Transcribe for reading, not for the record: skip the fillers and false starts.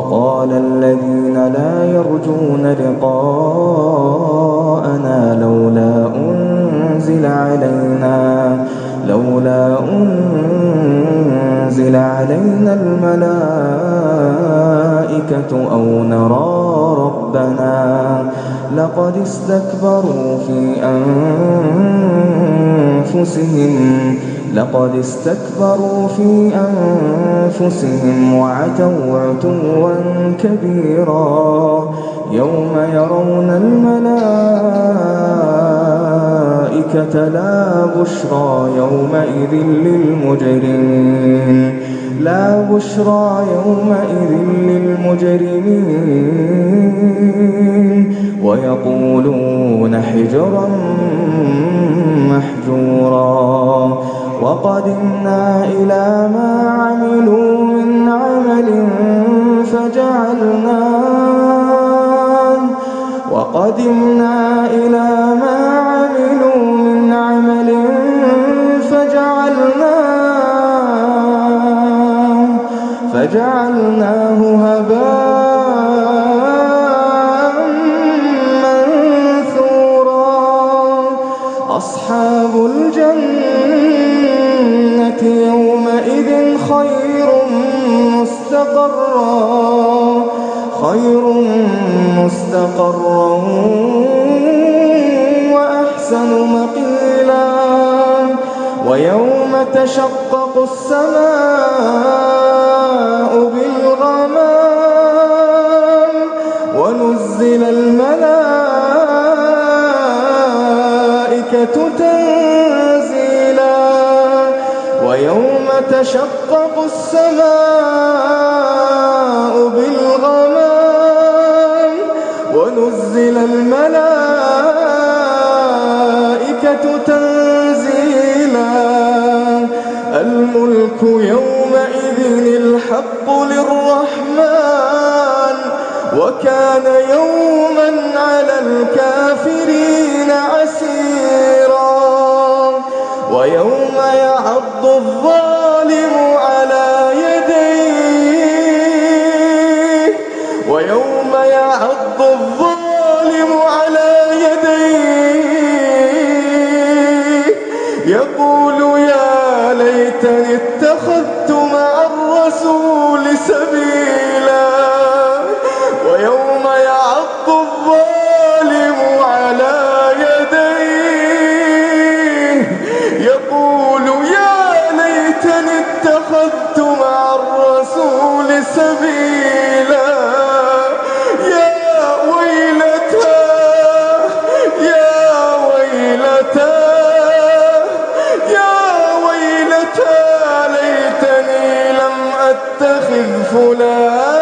وقال الذين لا يرجون لقاءنا لولا أنزل علينا الملائكة أو نرى ربنا لقد استكبروا في أنفسهم وعتوا عتوا كبيرا يوم يرون الملائكة لا بشرى يومئذ للمجرمين ويقولون حجرا محجورا وقدمنا إلى ما عملوا من عمل فجعلناه هباء منثورا أصحاب الجنة يومئذ خير مستقرا وأحسن مقيلا ويوم تشقق السماء بالغمام ونزل الملائكة تنزيلا ويوم تشقق السماء بالغمام ونزل الملائكة تنزيلا الملك يومئذ الحق للرحمن وكان يوما على الكافرين عسيرا ويوم يعض الظالم على يديه يقول يا ليتني اتخذت مع الرسول سبيلا ويوم يعض الظالم على يديه يقول يا ليتني اتخذت مع الرسول سبيلا يا ويلتى ليتني لم أتخذ فلانا